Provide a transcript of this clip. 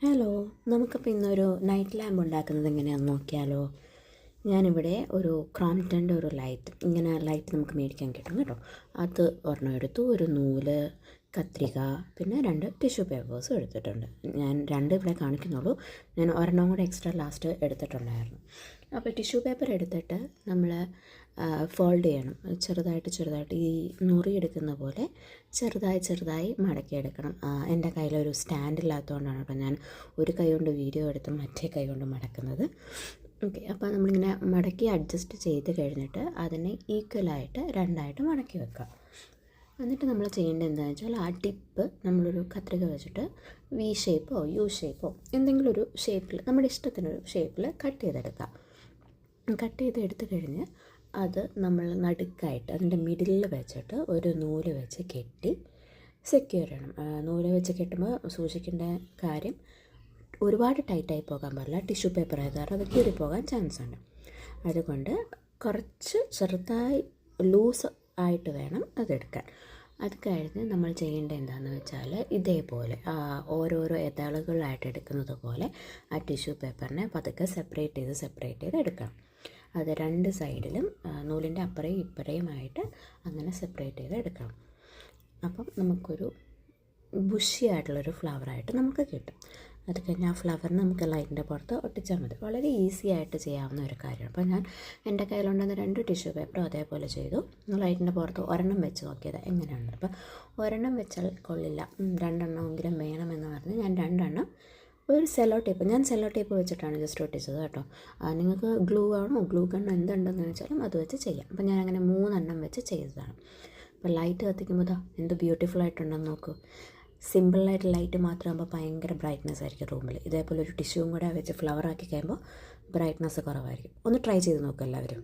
Hello, നമുക്കപ്പോൾ ഇന്നൊരു night lamp ഉണ്ടാക്കുന്നത് എങ്ങനെയാണെന്ന് നോക്കിയാലോ. ഞാനിവിടെ ഒരു ക്രോംപ്ടൻ്റെ ഒരു ലൈറ്റ്, ഇങ്ങനെ ലൈറ്റ് നമുക്ക് മേടിക്കാൻ കിട്ടും കേട്ടോ. അത് ഒരെണ്ണം എടുത്തു, ഒരു നൂല്, കത്രിക, പിന്നെ 2 ടിഷ്യൂ പേപ്പേഴ്സും എടുത്തിട്ടുണ്ട്. ഞാൻ 2 ഇവിടെ കാണിക്കുന്നുള്ളൂ, ഞാൻ ഒരെണ്ണം കൂടെ എക്സ്ട്രാ ലാസ്റ്റ് എടുത്തിട്ടുണ്ടായിരുന്നു. അപ്പോൾ ടിഷ്യൂ പേപ്പർ എടുത്തിട്ട് നമ്മൾ ഫോൾഡ് ചെയ്യണം, ചെറുതായിട്ട് ഈ നുറി എടുക്കുന്ന പോലെ ചെറുതായി മടക്കിയെടുക്കണം. എൻ്റെ കയ്യിലൊരു സ്റ്റാൻഡില്ലാത്തതുകൊണ്ടാണ് കേട്ടോ ഞാൻ ഒരു കൈ കൊണ്ട് വീഡിയോ എടുത്ത് മറ്റേ കൈ കൊണ്ട് മടക്കുന്നത്. ഓക്കെ, അപ്പോൾ നമ്മളിങ്ങനെ മടക്കി അഡ്ജസ്റ്റ് ചെയ്ത് കഴിഞ്ഞിട്ട് അതിനെ ഈക്വലായിട്ട് 2ആയിട്ട് മടക്കി വെക്കുക. എന്നിട്ട് നമ്മൾ ചെയ്യേണ്ടത് എന്താണെന്ന് വെച്ചാൽ ആ ടിപ്പ് നമ്മളൊരു കത്രിക വെച്ചിട്ട് വി ഷേപ്പോ യു ഷേപ്പോ എന്തെങ്കിലും ഒരു ഷേപ്പിൽ, നമ്മുടെ ഇഷ്ടത്തിനൊരു ഷേപ്പിൽ കട്ട് ചെയ്തെടുക്കുക. കട്ട് ചെയ്തെടുത്ത് കഴിഞ്ഞ് അത് നമ്മൾ നടുക്കായിട്ട് അതിൻ്റെ മിഡിലിൽ വെച്ചിട്ട് ഒരു നൂല് വെച്ച് കെട്ടി സെക്യൂർ ചെയ്യണം. നൂല് വെച്ച് കെട്ടുമ്പോൾ സൂക്ഷിക്കേണ്ട കാര്യം, ഒരുപാട് ടൈറ്റായി പോകാൻ പാടില്ല. ടിഷ്യൂ പേപ്പർ ആയത് കാരണം അത് കീറിപ്പോകാൻ ചാൻസ് ഉണ്ട്. അതുകൊണ്ട് കുറച്ച് ചെറുതായി ലൂസ് ആയിട്ട് വേണം അതെടുക്കാൻ. അത് കഴിഞ്ഞ് നമ്മൾ ചെയ്യേണ്ടത് എന്താണെന്ന് വെച്ചാൽ ഇതേപോലെ ഓരോരോ ഇതളുകളായിട്ട് എടുക്കുന്നത് പോലെ ആ ടിഷ്യൂ പേപ്പറിനെ പതുക്കെ സെപ്പറേറ്റ് ചെയ്ത് എടുക്കണം. അത് 2 സൈഡിലും നൂലിൻ്റെ അപ്പുറയും ഇപ്പുറയുമായിട്ട് അങ്ങനെ സെപ്പറേറ്റ് ചെയ്ത് എടുക്കണം. അപ്പം നമുക്കൊരു ബുഷി ആയിട്ടുള്ളൊരു ഫ്ലവറായിട്ട് നമുക്ക് കിട്ടും. അത് കഴിഞ്ഞ് ആ ഫ്ലവറിന് നമുക്ക് ലൈറ്റിൻ്റെ പുറത്ത് ഒട്ടിച്ചാൽ മതി. വളരെ ഈസി ആയിട്ട് ചെയ്യാവുന്ന ഒരു കാര്യമാണ്. അപ്പോൾ ഞാൻ എൻ്റെ കയ്യിലുണ്ടെന്ന 2 ടിഷ്യൂ പേപ്പറും അതേപോലെ ചെയ്തു. ലൈറ്റിൻ്റെ പുറത്ത് ഒരെണ്ണം വെച്ച് നോക്കിയത് എങ്ങനെയാണ്. അപ്പോൾ ഒരെണ്ണം വെച്ചാൽ കൊള്ളില്ല, 2 എണ്ണമെങ്കിലും വേണമെന്ന് പറഞ്ഞ് ഞാൻ 2 എണ്ണം ഒരു സെല്ലോ ടേപ്പ് വെച്ചിട്ടാണ് ജസ്റ്റ് ഒട്ടിച്ചത് കേട്ടോ. നിങ്ങൾക്ക് ഗ്ലൂ ആണോ ഗ്ലൂ ഗണ്ണോ എന്തുണ്ടെന്ന് വെച്ചാലും അത് വെച്ച് ചെയ്യാം. അപ്പോൾ ഞാൻ അങ്ങനെ 3 എണ്ണം വെച്ച് ചെയ്തതാണ്. അപ്പോൾ ലൈറ്റ് കത്തിക്കുമ്പോൾ എന്ത് ബ്യൂട്ടിഫുൾ ആയിട്ടുണ്ടെന്ന് നോക്കൂ. സിമ്പിളായിട്ട് ലൈറ്റ് മാത്രമാകുമ്പോൾ ഭയങ്കര ബ്രൈറ്റ്നസ് ആയിരിക്കും റൂമിൽ. ഇതേപോലെ ഒരു ടിഷ്യൂവും കൂടെ വെച്ച് ഫ്ലവറാക്കി കഴിയുമ്പോൾ ബ്രൈറ്റ്നസ് കുറവായിരിക്കും. ഒന്ന് ട്രൈ ചെയ്ത് നോക്കുക എല്ലാവരും.